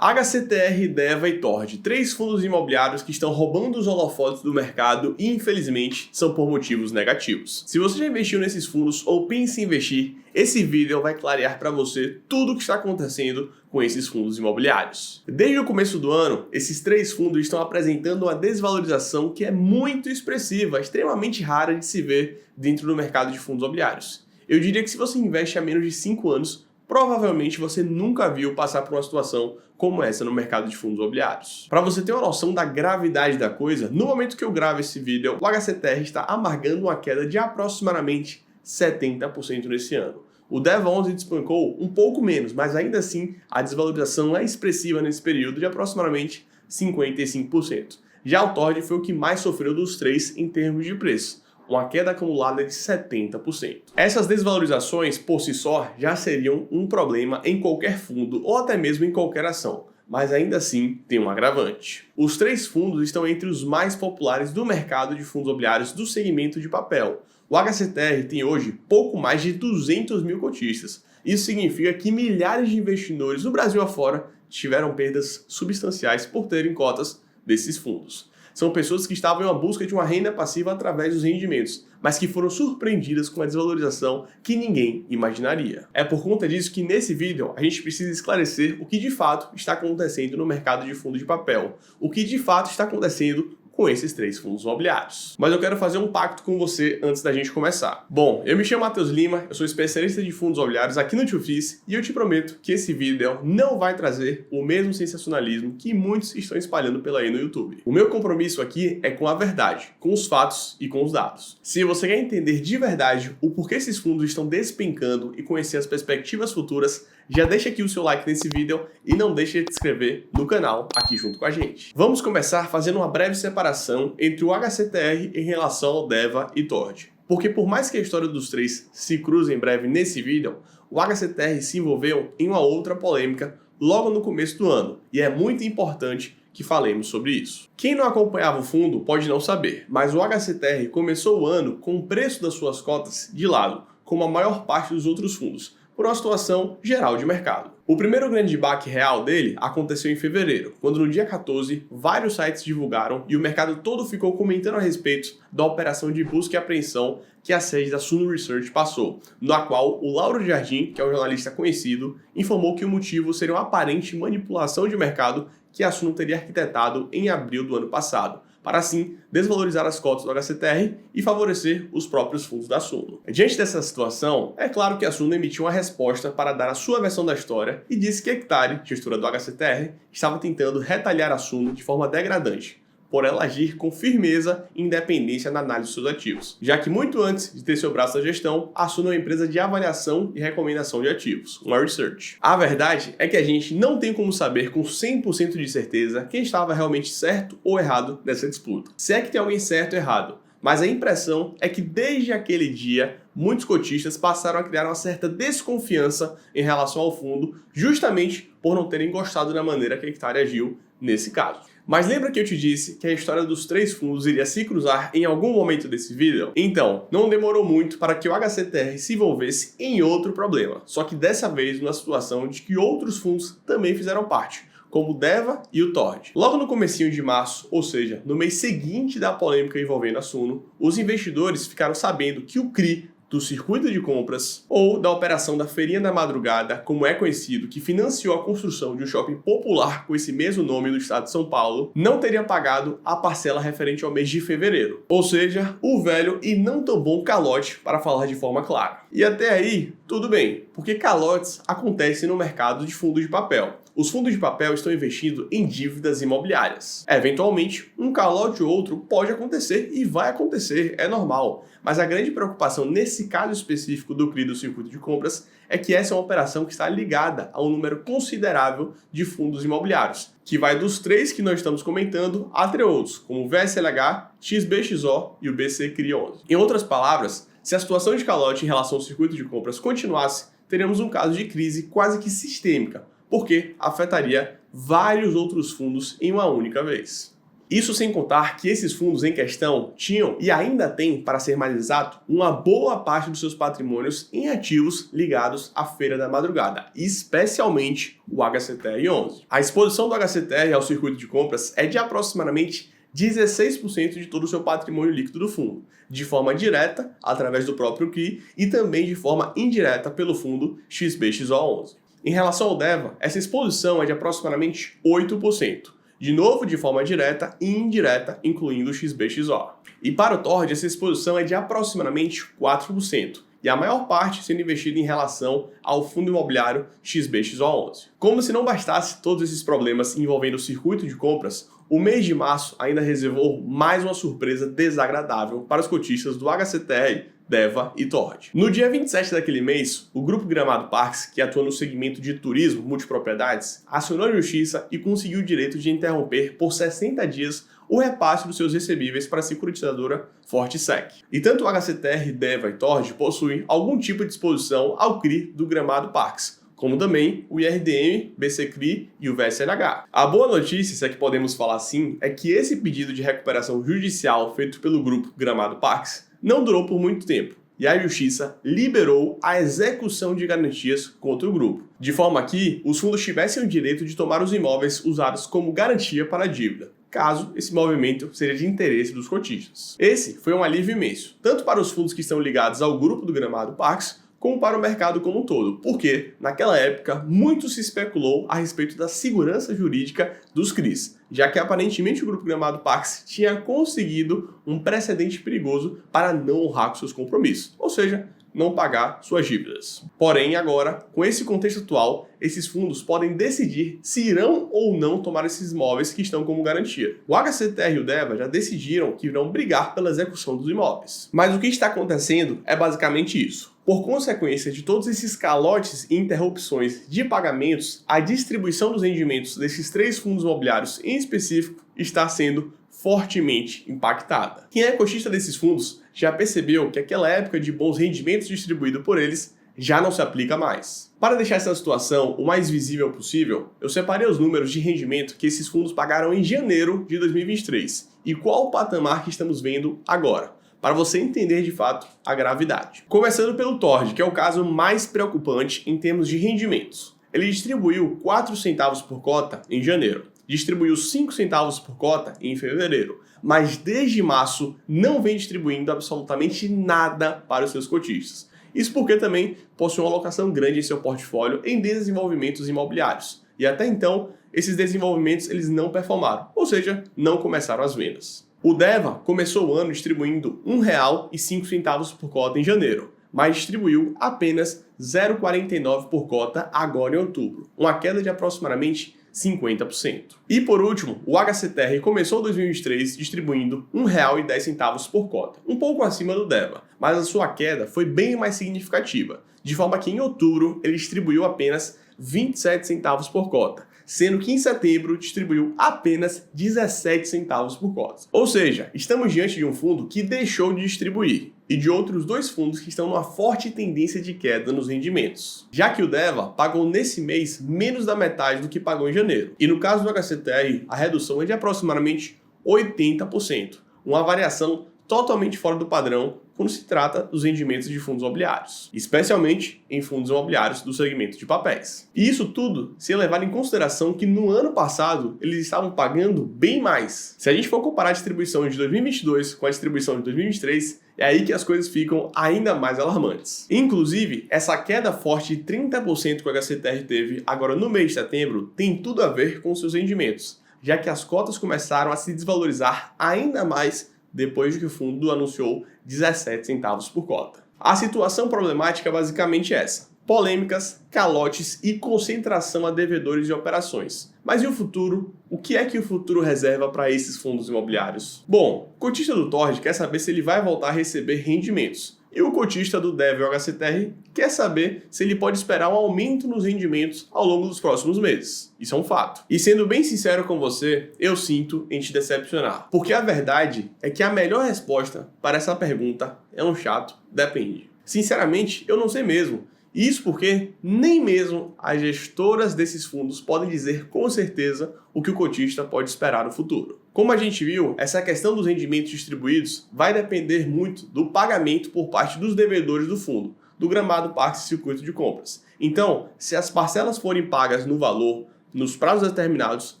HCTR, Deva e Tord, três fundos imobiliários que estão roubando os holofotes do mercado e, infelizmente, são por motivos negativos. Se você já investiu nesses fundos ou pensa em investir, esse vídeo vai clarear para você tudo o que está acontecendo com esses fundos imobiliários. Desde o começo do ano, esses três fundos estão apresentando uma desvalorização que é muito expressiva, extremamente rara de se ver dentro do mercado de fundos imobiliários. Eu diria que se você investe há menos de 5 anos, provavelmente você nunca viu passar por uma situação como essa no mercado de fundos imobiliários. Para você ter uma noção da gravidade da coisa, no momento que eu gravo esse vídeo, o HCTR está amargando uma queda de aproximadamente 70% nesse ano. O Deva 11 despencou um pouco menos, mas ainda assim a desvalorização é expressiva nesse período de aproximadamente 55%. Já o Tord foi o que mais sofreu dos três em termos de preço, uma queda acumulada de 70%. Essas desvalorizações, por si só, já seriam um problema em qualquer fundo ou até mesmo em qualquer ação, mas ainda assim tem um agravante. Os três fundos estão entre os mais populares do mercado de fundos imobiliários do segmento de papel. O HCTR tem hoje pouco mais de 200 mil cotistas. Isso significa que milhares de investidores no Brasil afora tiveram perdas substanciais por terem cotas desses fundos. São pessoas que estavam em uma busca de uma renda passiva através dos rendimentos, mas que foram surpreendidas com a desvalorização que ninguém imaginaria. É por conta disso que nesse vídeo a gente precisa esclarecer o que de fato está acontecendo no mercado de fundo de papel, o que de fato está acontecendo com esses três fundos imobiliários. Mas eu quero fazer um pacto com você antes da gente começar. Bom, eu me chamo Matheus Lima, eu sou especialista de fundos imobiliários aqui no TwoFis e eu te prometo que esse vídeo não vai trazer o mesmo sensacionalismo que muitos estão espalhando pela aí no YouTube. O meu compromisso aqui é com a verdade, com os fatos e com os dados. Se você quer entender de verdade o porquê esses fundos estão despencando e conhecer as perspectivas futuras, já deixa aqui o seu like nesse vídeo e não deixe de se inscrever no canal aqui junto com a gente. Vamos começar fazendo uma breve separação entre o HCTR em relação ao Deva e Tord. Porque por mais que a história dos três se cruze em breve nesse vídeo, o HCTR se envolveu em uma outra polêmica logo no começo do ano e é muito importante que falemos sobre isso. Quem não acompanhava o fundo pode não saber, mas o HCTR começou o ano com o preço das suas cotas de lado, como a maior parte dos outros fundos, por uma situação geral de mercado. O primeiro grande baque real dele aconteceu em fevereiro, quando no dia 14, vários sites divulgaram e o mercado todo ficou comentando a respeito da operação de busca e apreensão que a sede da Suno Research passou, na qual o Lauro Jardim, que é um jornalista conhecido, informou que o motivo seria uma aparente manipulação de mercado que a Suno teria arquitetado em abril do ano passado, para assim desvalorizar as cotas do HCTR e favorecer os próprios fundos da Suno. Diante dessa situação, é claro que a Suno emitiu uma resposta para dar a sua versão da história e disse que a Hectare, gestora do HCTR, estava tentando retalhar a Suno de forma degradante, por ela agir com firmeza e independência na análise dos seus ativos, já que muito antes de ter seu braço da gestão, a Suno é uma empresa de avaliação e recomendação de ativos, uma research. A verdade é que a gente não tem como saber com 100% de certeza quem estava realmente certo ou errado nessa disputa. Se é que tem alguém certo ou errado, mas a impressão é que desde aquele dia, muitos cotistas passaram a criar uma certa desconfiança em relação ao fundo, justamente por não terem gostado da maneira que a Hectare agiu nesse caso. Mas lembra que eu te disse que a história dos três fundos iria se cruzar em algum momento desse vídeo? Então, não demorou muito para que o HCTR se envolvesse em outro problema, só que dessa vez numa situação de que outros fundos também fizeram parte, como o Deva e o Tord. Logo no comecinho de março, ou seja, no mês seguinte da polêmica envolvendo a Suno, os investidores ficaram sabendo que o CRI do circuito de compras ou da operação da Feirinha da Madrugada, como é conhecido, que financiou a construção de um shopping popular com esse mesmo nome no estado de São Paulo, não teria pagado a parcela referente ao mês de fevereiro. Ou seja, o velho e não tão bom calote, para falar de forma clara. E até aí, tudo bem, porque calotes acontecem no mercado de fundos de papel. Os fundos de papel estão investindo em dívidas imobiliárias. Eventualmente, um calote ou outro pode acontecer e vai acontecer, é normal. Mas a grande preocupação nesse caso específico do CRI do circuito de compras é que essa é uma operação que está ligada a um número considerável de fundos imobiliários, que vai dos três que nós estamos comentando até outros, como o VSLH, XBXO e o BC CRI 11. Em outras palavras, se a situação de calote em relação ao circuito de compras continuasse, teríamos um caso de crise quase que sistêmica, porque afetaria vários outros fundos em uma única vez. Isso sem contar que esses fundos em questão tinham, e ainda têm, para ser mais exato, uma boa parte dos seus patrimônios em ativos ligados à Feira da Madrugada, especialmente o HCTR11. A exposição do HCTR ao circuito de compras é de aproximadamente 16% de todo o seu patrimônio líquido do fundo, de forma direta, através do próprio CRI, e também de forma indireta pelo fundo XBXO11. Em relação ao DEVA, essa exposição é de aproximadamente 8%, de novo de forma direta e indireta, incluindo o XBXO. E para o TORD, essa exposição é de aproximadamente 4%, e a maior parte sendo investida em relação ao fundo imobiliário XBXO11. Como se não bastasse todos esses problemas envolvendo o circuito de compras, o mês de março ainda reservou mais uma surpresa desagradável para os cotistas do HCTR, DEVA e TORD. No dia 27 daquele mês, o Grupo Gramado Parques, que atua no segmento de turismo multipropriedades, acionou a justiça e conseguiu o direito de interromper por 60 dias o repasse dos seus recebíveis para a securitizadora Fortesec. E tanto o HCTR, DEVA e TORD possuem algum tipo de exposição ao CRI do Gramado Parques, como também o IRDM, BCCRI e o VSLH. A boa notícia, se é que podemos falar assim, é que esse pedido de recuperação judicial feito pelo Grupo Gramado Parques não durou por muito tempo, e a Justiça liberou a execução de garantias contra o grupo, de forma que os fundos tivessem o direito de tomar os imóveis usados como garantia para a dívida, caso esse movimento seja de interesse dos cotistas. Esse foi um alívio imenso, tanto para os fundos que estão ligados ao grupo do Gramado Parques, como para o mercado como um todo, porque, naquela época, muito se especulou a respeito da segurança jurídica dos CRIs, já que aparentemente o Grupo Gramado Parques tinha conseguido um precedente perigoso para não honrar com seus compromissos, ou seja, não pagar suas dívidas. Porém, agora, com esse contexto atual, esses fundos podem decidir se irão ou não tomar esses imóveis que estão como garantia. O HCTR e o DEVA já decidiram que irão brigar pela execução dos imóveis. Mas o que está acontecendo é basicamente isso. Por consequência de todos esses calotes e interrupções de pagamentos, a distribuição dos rendimentos desses três fundos imobiliários em específico está sendo fortemente impactada. Quem é cotista desses fundos já percebeu que aquela época de bons rendimentos distribuído por eles já não se aplica mais. Para deixar essa situação o mais visível possível, eu separei os números de rendimento que esses fundos pagaram em janeiro de 2023 e qual o patamar que estamos vendo agora, para você entender de fato a gravidade. Começando pelo TORD, que é o caso mais preocupante em termos de rendimentos. Ele distribuiu 4 centavos por cota em janeiro, distribuiu 5 centavos por cota em fevereiro, mas desde março não vem distribuindo absolutamente nada para os seus cotistas. Isso porque também possui uma alocação grande em seu portfólio em desenvolvimentos imobiliários. E até então, esses desenvolvimentos eles não performaram, ou seja, não começaram as vendas. O DEVA começou o ano distribuindo R$ 1,05 por cota em janeiro, mas distribuiu apenas R$ 0,49 por cota agora em outubro, uma queda de aproximadamente 50%. E por último, o HCTR começou 2023 distribuindo R$ 1,10 por cota, um pouco acima do DEVA, mas a sua queda foi bem mais significativa, de forma que em outubro ele distribuiu apenas 27 centavos por cota, sendo que em setembro distribuiu apenas 17 centavos por cota. Ou seja, estamos diante de um fundo que deixou de distribuir e de outros dois fundos que estão numa forte tendência de queda nos rendimentos, já que o DEVA pagou nesse mês menos da metade do que pagou em janeiro. E no caso do HCTR, a redução é de aproximadamente 80%, uma variação totalmente fora do padrão quando se trata dos rendimentos de fundos imobiliários, especialmente em fundos imobiliários do segmento de papéis. E isso tudo sem levar em consideração que no ano passado eles estavam pagando bem mais. Se a gente for comparar a distribuição de 2022 com a distribuição de 2023, é aí que as coisas ficam ainda mais alarmantes. Inclusive, essa queda forte de 30% que o HCTR teve agora no mês de setembro tem tudo a ver com seus rendimentos, já que as cotas começaram a se desvalorizar ainda mais depois de que o fundo anunciou 17 centavos por cota. A situação problemática é basicamente essa: polêmicas, calotes e concentração a devedores de operações. Mas e o futuro? O que é que o futuro reserva para esses fundos imobiliários? Bom, o cotista do TORD quer saber se ele vai voltar a receber rendimentos. E o cotista do DEVA e o HCTR quer saber se ele pode esperar um aumento nos rendimentos ao longo dos próximos meses. Isso é um fato. E sendo bem sincero com você, eu sinto em te decepcionar. Porque a verdade é que a melhor resposta para essa pergunta é um chato depende. Sinceramente, eu não sei mesmo. Isso porque nem mesmo as gestoras desses fundos podem dizer com certeza o que o cotista pode esperar no futuro. Como a gente viu, essa questão dos rendimentos distribuídos vai depender muito do pagamento por parte dos devedores do fundo, do gramado parque circuito de compras. Então, se as parcelas forem pagas no valor, nos prazos determinados,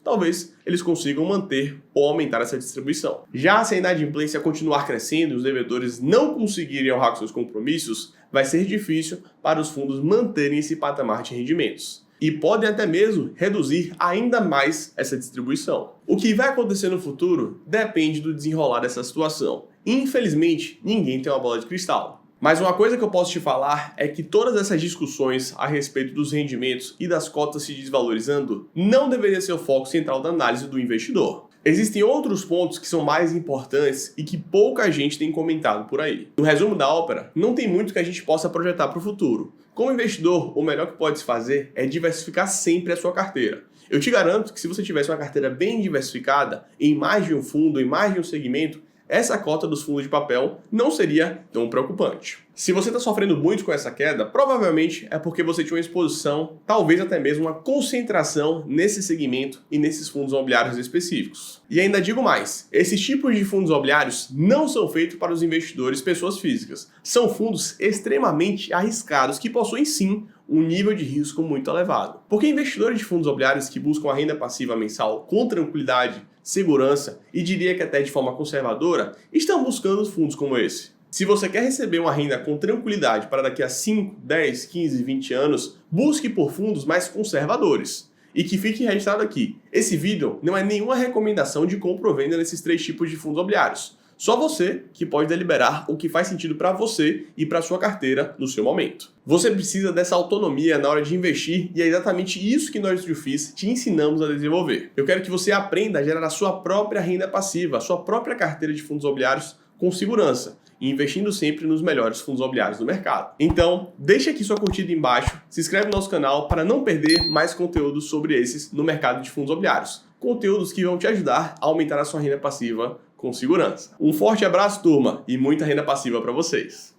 talvez eles consigam manter ou aumentar essa distribuição. Já se a inadimplência continuar crescendo e os devedores não conseguirem honrar com seus compromissos, vai ser difícil para os fundos manterem esse patamar de rendimentos. E podem até mesmo reduzir ainda mais essa distribuição. O que vai acontecer no futuro depende do desenrolar dessa situação. Infelizmente, ninguém tem uma bola de cristal. Mas uma coisa que eu posso te falar é que todas essas discussões a respeito dos rendimentos e das cotas se desvalorizando não deveria ser o foco central da análise do investidor. Existem outros pontos que são mais importantes e que pouca gente tem comentado por aí. No resumo da ópera, não tem muito que a gente possa projetar para o futuro. Como investidor, o melhor que pode se fazer é diversificar sempre a sua carteira. Eu te garanto que se você tivesse uma carteira bem diversificada, em mais de um fundo, em mais de um segmento, essa cota dos fundos de papel não seria tão preocupante. Se você está sofrendo muito com essa queda, provavelmente é porque você tinha uma exposição, talvez até mesmo uma concentração nesse segmento e nesses fundos imobiliários específicos. E ainda digo mais, esses tipos de fundos imobiliários não são feitos para os investidores pessoas físicas. São fundos extremamente arriscados que possuem sim um nível de risco muito elevado. Porque investidores de fundos imobiliários que buscam a renda passiva mensal com tranquilidade, segurança e diria que até de forma conservadora, estão buscando fundos como esse. Se você quer receber uma renda com tranquilidade para daqui a 5, 10, 15, 20 anos, busque por fundos mais conservadores. E que fique registrado aqui, esse vídeo não é nenhuma recomendação de compra ou venda nesses 3 tipos de fundos imobiliários. Só você que pode deliberar o que faz sentido para você e para sua carteira no seu momento. Você precisa dessa autonomia na hora de investir e é exatamente isso que nós do FIIs te ensinamos a desenvolver. Eu quero que você aprenda a gerar a sua própria renda passiva, a sua própria carteira de fundos imobiliários com segurança e investindo sempre nos melhores fundos imobiliários do mercado. Então, deixa aqui sua curtida embaixo, se inscreve no nosso canal para não perder mais conteúdos sobre esses no mercado de fundos imobiliários. Conteúdos que vão te ajudar a aumentar a sua renda passiva com segurança. Um forte abraço, turma, e muita renda passiva para vocês.